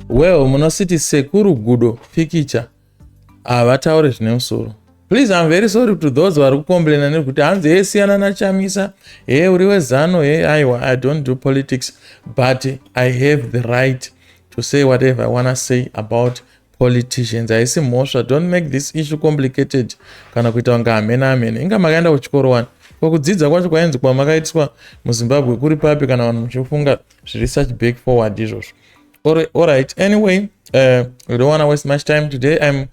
Well, munositi sekuru gudo fikicha avataure zvine musoro. Please, I'm very sorry to those who are complaining nekuti hanzi esiyana nachamisa, uri wezano, aiwa, I don't do politics, but I have the right to say whatever I want to say about politicians. Haisi mhosva. Don't make this issue complicated kana kuita kunga hamena hamena. Inga makaenda kuchikoro wani. Kwa kudzidza kwacho kwaenzi kwa makaitiswa muZimbabwe kuri papi kana vanhu muchifunga zviri such big forward izvozvo. Alright, anyway, we don't want to waste much time today. I'm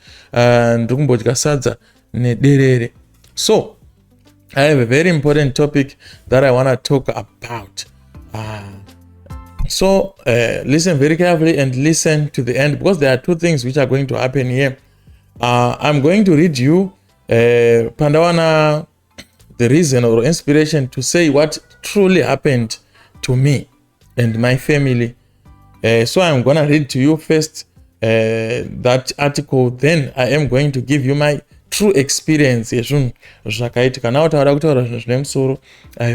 ndikumbodya sadza nederere. So, I have a very important topic that I want to talk about. So, listen very carefully and listen to the end, because there are two things which are going to happen here. I'm going to read you Pandawana, the reason or inspiration to say what truly happened to me and my family. So I'm going to read to you first that article, then I am going to give you my true experience. I've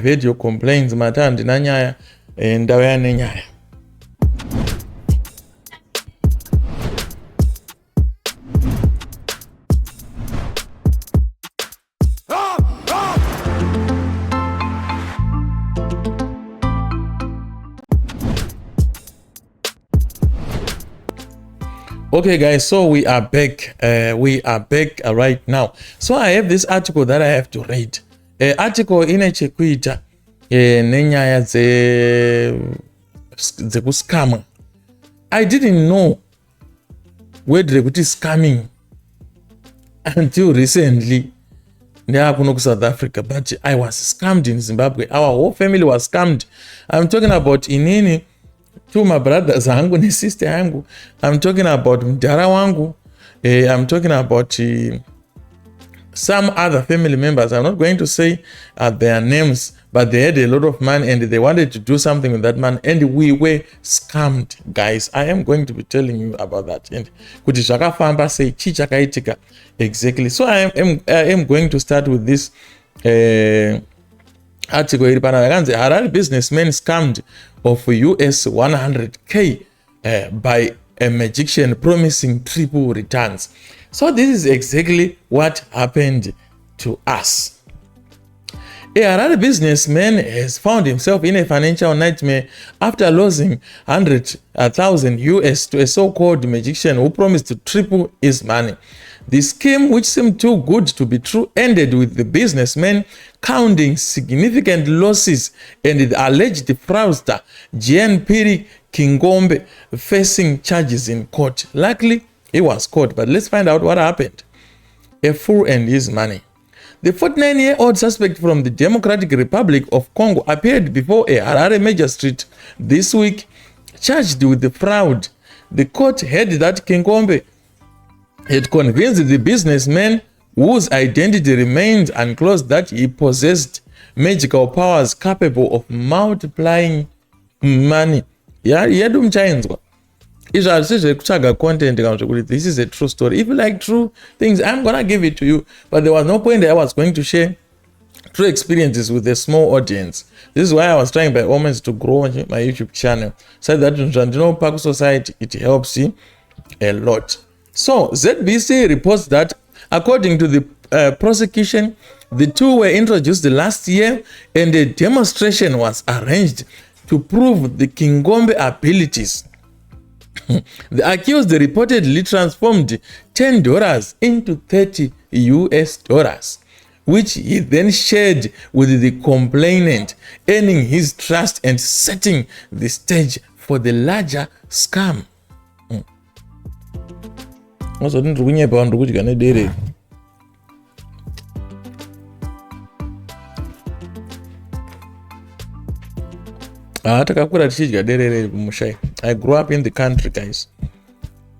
heard your complaints, mata ndina nyaya ndauya nenyaya. Okay guys, so we are back right now. So I have this article that I have to read. Article ine chekuita nenyaya dzekuscam. I didn't know whether it is scamming until recently. Kuno South Africa, but I was scammed in Zimbabwe. Our whole family was scammed. I'm talking about inini, to my brothers hangu ne sister hangu. I'm talking about mdara wangu. I'm talking about some other family members. I'm not going to say their names, but they had a lot of money and they wanted to do something with that money, and we were scammed, guys. I am going to be telling you about that. And kuti zvakafamba sei, chi chakaitika exactly. So I am going to start with this article iri pana yakanzi Harare businessman scammed of US 100k by a magician promising triple returns. So this is exactly what happened to us. A Harare businessman has found himself in a financial nightmare after losing 100,000 US to a so-called magician who promised to triple his money. The scheme, which seemed too good to be true, ended with the businessman counting significant losses and the alleged fraudster Jean Piri Kingombe facing charges in court. Luckily, he was caught, but let's find out what happened. A fool and his money. The 49-year-old suspect from the Democratic Republic of Congo appeared before a Harare magistrate this week, charged with the fraud. The court heard that Kingombe had convinced the businessman, whose identity remains unclosed, that he possessed magical powers capable of multiplying money. Yedu mchainzwa. Content. This is a true story. If you like true things, I'm gonna give it to you. But there was no point that I was going to share true experiences with a small audience. This is why I was trying by all means to grow my YouTube channel, so that in Park Society it helps you a lot. So ZBC reports that according to the prosecution, the two were introduced last year and a demonstration was arranged to prove the Kingombe abilities. The accused reportedly transformed $10 into $30 US, which he then shared with the complainant, earning his trust and setting the stage for the larger scam. Also, didn't we about what you can do? I grew up in the country, guys.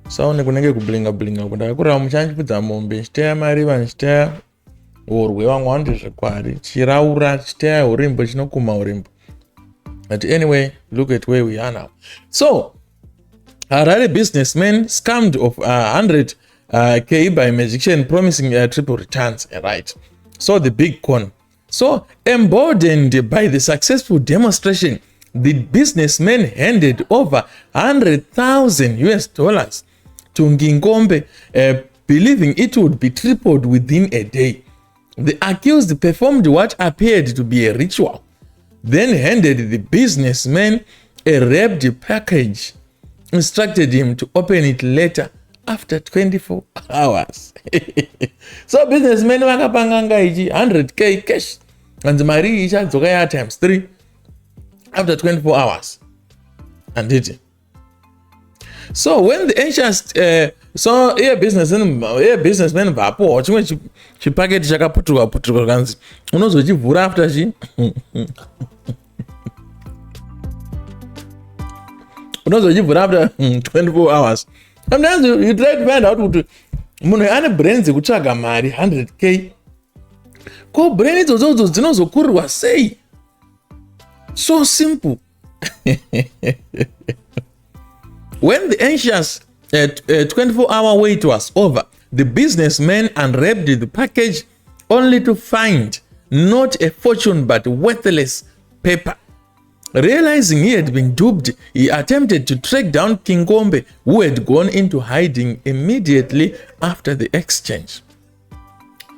So I kunenge kublinga blinga kuti akura muchanji pidza mombe chiteya mariva chiteya urwe wangwandi zvikwari chiraura chiteya urimbo chinokuma urimbo. But anyway, look at where we are now. So Harare businessman scammed of 100k by magician promising triple returns, right? So the big con. So emboldened by the successful demonstration, the businessman handed over $100,000 to Nginkombe, believing it would be tripled within a day. The accused performed what appeared to be a ritual, then handed the businessman a wrapped package, instructed him to open it later after 24 hours. So businessman vakapanga ichi 100k cash and mari ichadzoka ya times 3 after 24 hours. And it. So when the anxious businessman vapo chimwe chipaketi chakaputurwa kanzi unozochivhura after chi unozochivhura after 24 hours. Sometimes you try to find out kuti munhu ane brains kutsvaga mari 100k ko brain idzodzo dzinozokurirwa sei? So simple. When the anxious 24-hour wait was over, the businessman unwrapped the package only to find not a fortune but worthless paper. Realizing he had been duped, he attempted to track down Nginkombe, who had gone into hiding immediately after the exchange.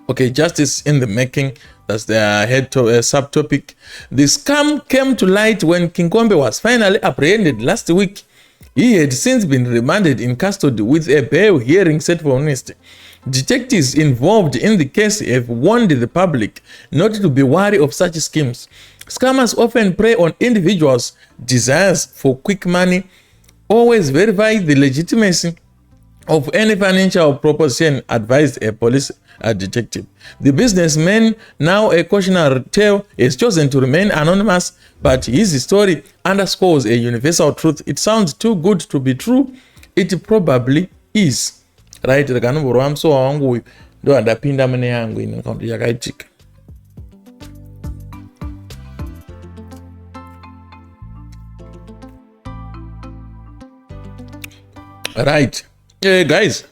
Okay, justice in the making. That's the head subtopic. The scam came to light when Nginkombe was finally apprehended last week. He had since been remanded in custody with a bail hearing set for Wednesday. Detectives involved in the case have warned the public not to be wary of such schemes. Scammers often prey on individuals' desires for quick money. Always verify the legitimacy of any financial proposition, advised a police detective. The businessman, now a cautionary tale, has chosen to remain anonymous, but his story underscores a universal truth. It sounds too good to be true. It probably is. Right? Rakanomborwa msowa wangu uyu ndo andapinda mune yangu ine akaunti yakaitika. Right. Guys,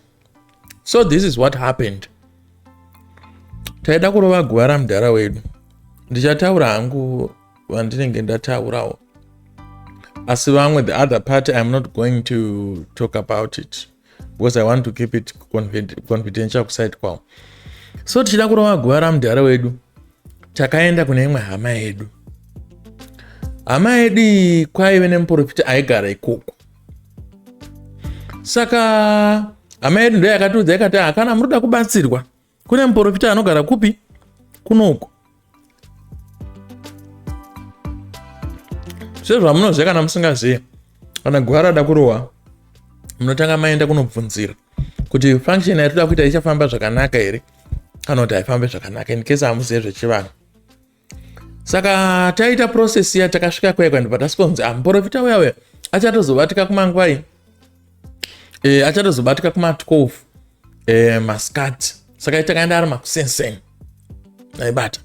so this is what happened. Taida kurova gwara mudhara wedu. Ndichataura hangu vandinenge ndataurawo. Asi vamwe, the other part, I'm not going to talk about it because I want to keep it confidential kuside kwao. So tichida kurova gwara mudhara wedu, takaenda kune imwe hama yedu. Hama yedu kwaive nemuprofita aigara ikoko. Saka hama yedu ndo yakatiudza ikati kana munoda kubatsirwa, kune muprofita anogara kupi? Kunoko. Sezvamunoziva kana musingazivi, kana gwara rada kurohwa, munotanga maenda kunobvunzira kuti function yatoda kuita ichafamba zvakanaka here kana kuti haifambe zvakanaka, in case hamuzivi zvechivanhu. Saka taita process iya, takasvika kwaikwa ndipo tasvonzi muprofita uya achatozobatika kumangwai, achatozobatika kuma12 masikati. Saka takaenda ari makusenseni naibata,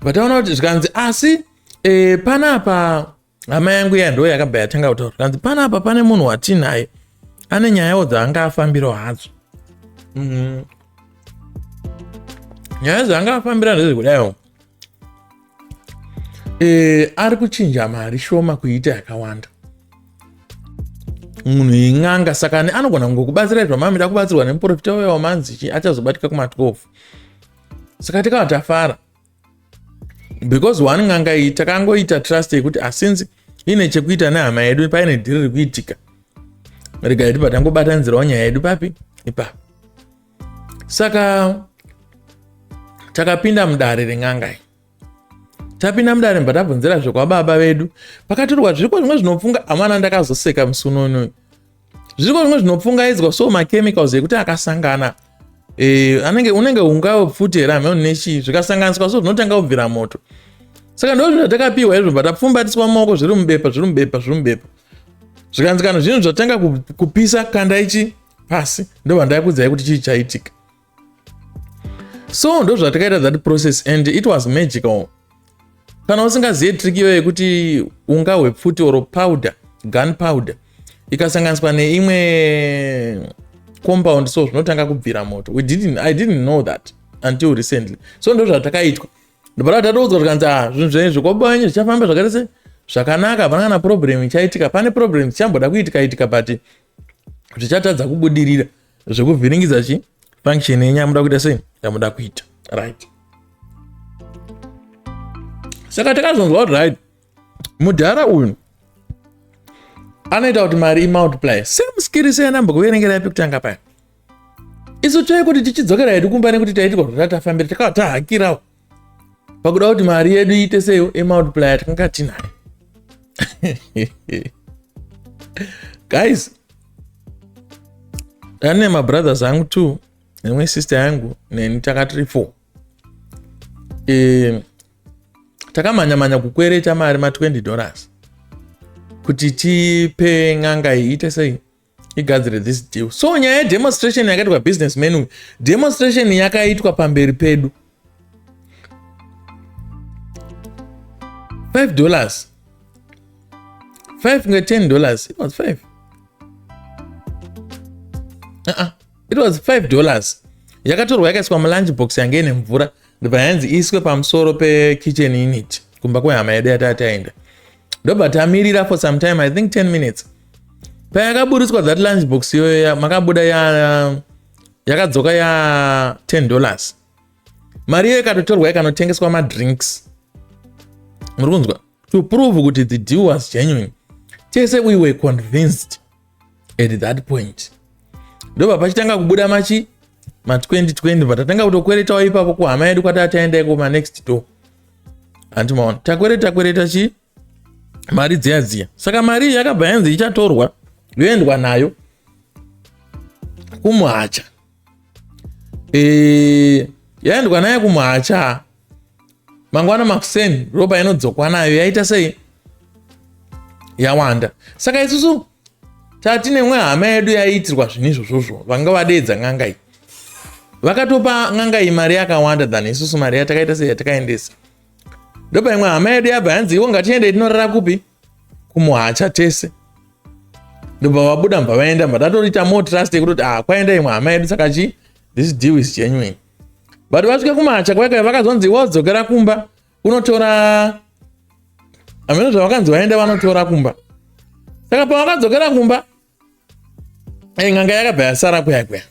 vataona kuti zvikanzi asi panapa hama yangu iya ndo yakabva yatanga kutaura, kanzi panapa pane munhu watinaye ane nyayawo dzaanga afambirawo hadzo. Nyaya dzaanga afambira ndezvekudaiwo, ari kuchinja mari shoma kuita yakawanda. Munhu in'anga, saka anogona kungokubatsira zvamamida kubatsirwa nemuprofita uya wamanzi achazobatika kuma12. Saka tikava tafara because one n'anga iyi takangoita trust yekuti asinzi ine chekuita nehama yedu, paine dhiri riri kuitika, regai tipa tangobatanzirawo nyaya yedu papi ipapo. Saka takapinda mudare ren'anga iyi. Tapinda mudare mbva tabvunzira zvekwababa vedu, pakatorwa zviriko zvimwe zvinopfunga. Hamana ndakazoseka musunono, zviriko zvimwe zvinopfunga idzwa so machemicals ekuti akasangana, unenge unga pfuti here hameno nechi zvikasanganiswa so zvinotanga kubvira moto. Saka ndo zvinhu zvatakapiwa izvo, mbva tapfumbatiswa maoko, zviri mubepa. Zvikanzi kana zvinhu zvatanga kupisa kanda ichi pasi, ndo vandakudza kuti chii chaitika. So ndo zvatakaita that process and it was magical. Kana usingaziye trick iyo yekuti unga hwepfuti oro powder, gun powder, ikasanganiswa neimwe compound so zvinotanga kubvira moto. I didn't know that until recently. So ndo zvatakaitwa. Ndobara tataudzwa zvikanzi zvinhu zvenizvi kwabanye zvichafamba zvakaita sei. zvakanaka, pana kana problem ichaitika, pane problem chamboda kuitika but zvichatadza kubudirira zvekuvhiringidza chi function yenyu yamuda kuita sei, yamuda kuita, right? Saka takazonzwa kuti right, mudhara uyu anoita kuti mari imultiply. Same skill seyandambokuverengera yapi kutanga paya. Isu chai kuti tichidzokera hedu kumba nekuti taitika kuti tatafambira takava tahakirawo pakuda kuti mari yedu iite seyo imultiply takanga tinayo. Guys, ane mabrothers angu 2 nemwe sister yangu neni takati 4. Takamanya kukwereta mari $20 kuti tipe ng'anga iite sei igadzire this deal. So nyaya demonstration yakaitwa businessman uyu, demonstration yakaitwa pamberi pedu. $5, 5 nge $10, it was 5. It was $5. Yakatorwa yakaiswa mulunch box yange ine mvura ndibva yanzi iswe pamusoro pe-kitchen unit kumba kwehama yedu yatataenda. Ndobva tamirira for some time, I think 10 minutes. Payakaburiswa that lunch box iyoyo makabuda yakadzoka ya $10. Mari iyoyo ikatotorwa ikanotengeswa madrinks. Muri kunzwa? To prove kuti the deal was genuine. Tese we were convinced at that point. Ndobva pachitanga kubuda ma-2020 patatanga kutokweretawo ipapo kuhama yedu kwatataenda ikoma next door. Antimaona takwereta chi mari dziya. Saka mari yakabva yanzi ichatorwa yoendwa nayo kumuhacha. Yaendwa nayo kumuhacha mangwana makuseni ropa inodzokwa nayo yaita sei yawanda. Saka isusu tatine mwe hama yedu yaitirwa zvinizvozvozvo vanga vadedza ng'anga iyi. Vakatopa ng'anga iyi mari yakawanda than isusu mari yatakaita sei yatakaendesa. Ndopa imwe hama yedu yabva yanzi iwo ngatiende tinorara kupi kumuhacha tese. Ndobva vabuda mbva vaenda mbatatorita more trust yekuti kwaenda imwe hama yedu saka this deal is genuine. But vasvika kumuhacha kwaka vakazonzi wodzokera kumba unotora ameno zvavakanzi vaenda vanotora kumba. Saka pavakadzokera kumba ng'anga yakabva yasara kuyakweya.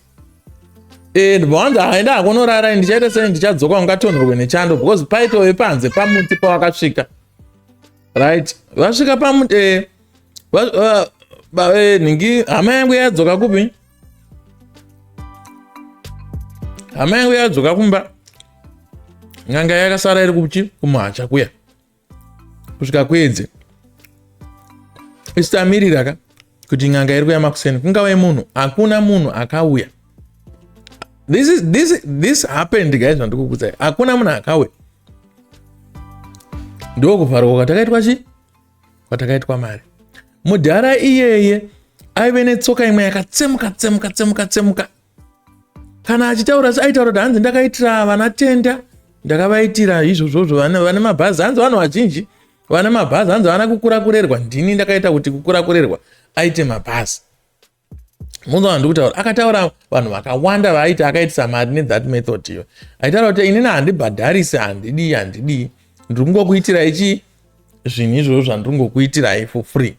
Ndobva wanzi aenda akunorara ndichaita sei ndichadzoka ungatonhorwe nechando because paitove panze pamuti pavakasvika. Right? Vasvika pamuti ningi hama yangu yadzoka kupi? Hama yangu yadzoka kumba. Ng'anga yakasara iri kuchi kumuhacha kuya. Kusvika kwedze. Isitamirira ka kuti ng'anga iri kuya makuseni kungave munhu, hakuna munhu akauya. This happened guys, vandikukudzai. Hakuna munhu akauya. Ndokuvharwa kwatakaitwa chi? Kwatakaitwa mari. Mudhara iyeye aive netsoka imwe yakatsemuka. Kana achitaura aitaura kuti hanzi ndakaitira vana tenda, ndakavaitira izvozvozvo vane mabhazi, hanzi vanhu vazhinji vane mabhazi, hanzi vana kukurakurerwa. Ndini ndakaita kuti kukurakurerwa aite mabhazi. Munhu wandikutaura akataura vanhu vakawanda vaiti akaitisa mari nethat method iyo. Aitaura kuti inini handibhadharisi, handidi ndiri kungokuitirai chi zvinhu izvozvo zvandiri kungokuitirai for free.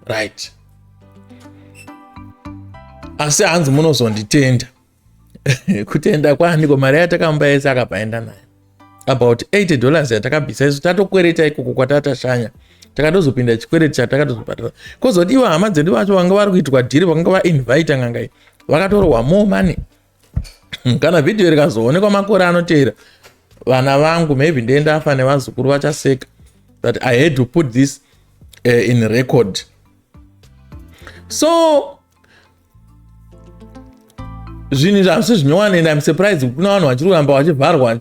Right? Asi hanzi munozonditenda. Kutenda kwaniko mari yatakambaisa akabvaenda nayo. About $80 yatakabvisa isu tatokwereta ikoko kwatatashanya. Takatozopinda chikwereti chatakatozobhadhara. Kozoti ivo hama dzedu vacho vanga vari kuitwa dhiri vakanga vainvita ng'anga iyi. Vakatorwa more money. Kana vhidhiyo rikazoonekwa makore anoteera, vana vangu maybe ndendafa nevazukuru vachaseka. That I had to put this in record. So zvinhu zvavisi zvinyowani and I'm surprised kuna vanhu vachiri kuramba vachivharwa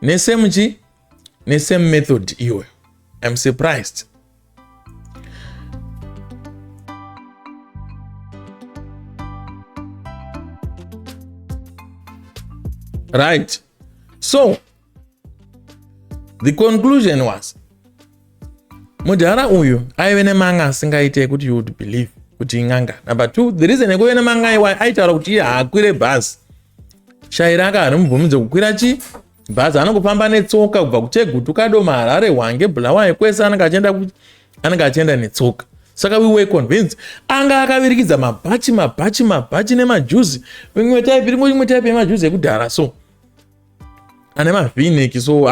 nesame method iwe. I'm surprised. Right? So the conclusion was mudhara uyu aive nemanga asingaite kuti you would believe kuti ing'anga. Number 2, the reason ekuve nemanga aitaura kuti iye haakwire bhazi. Shairi akarimubvumidze kukwira bhazi anongofamba netsoka kubva kuchegutu kadoma Harare Hwange Bulawayo kwese anenge achienda netsoka. Saka we were convinced anga akavirikidza mabhachi nemajuzi imwe type yemajuzi ekudhara so ane mavhineki so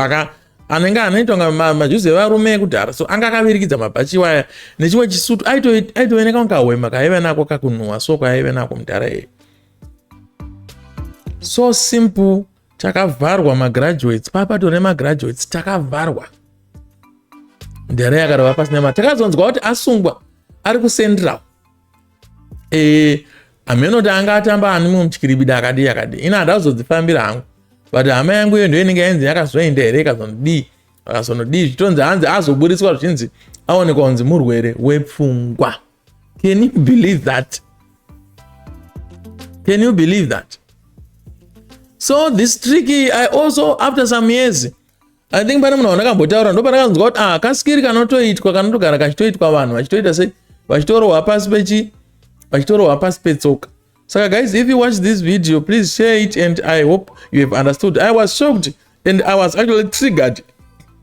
anenge anoitwa majuzi evarume ekudhara so anga akavirikidza mabhachi waya nechimwe chisutu aitooneka kunge kahwema kaive nako kakunhuhwa so kwaive nako mudhara iyi. So simple. Takavharwa magraduates papatore magraduates takavharwa ndare yakarova pasina mari. Takazonzwa kuti asungwa ari kucentral amenoti anga atamba ani mumutyiribidi akadi ina hadazodzifambira hangu but hama yangu iyo ndoinenge yanzi yakazoenda here akazonodii zvitonzi hanzi azoburiswa zvichinzi aonekwa kunzi murwere wepfungwa. Can you believe that? Can you believe that? So this tricky, I also after some years, I think pane munhu wanakambotaura ndo panakanzwa kuti kasikiri kanotoitwa kanotogara kachitoitwa vanhu vachitoita sei vachitorwa pasi petsoka. Saka guys, if you watch this video, please share it and I hope you have understood. I was shocked and I was actually triggered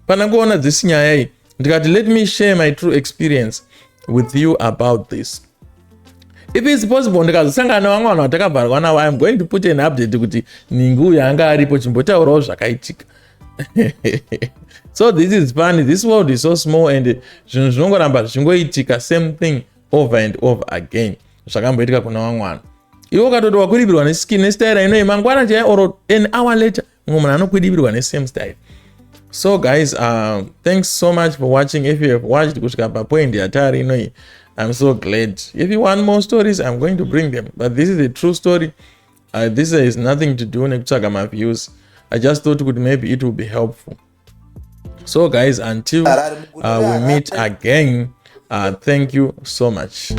panangoona this nyaya iyi ndikati let me share my true experience with you about this. If it's possible ndikazosangana vamwe vanhu vatakabvarwa navo, I am going to put an update kuti ningu uyu anga aripo chimbotaurawo zvakaitika. So this is funny. This world is so small and zvinhu zvinongoramba zvichingoitika same thing over and over again. Zvakamboitika kuna vamwe vanhu. Iwo ukatoti wakwidibirwa nestyle inoyi mangwana chaiye or an hour later mumwe munhu anokwidibirwa nesame style. So guys, thanks so much for watching. If you have watched kusvika papoint yatari inoyi, I'm so glad. If you want more stories, I'm going to bring them. But this is a true story. This has nothing to do with my views. I just thought maybe it would be helpful. So guys, until we meet again, thank you so much.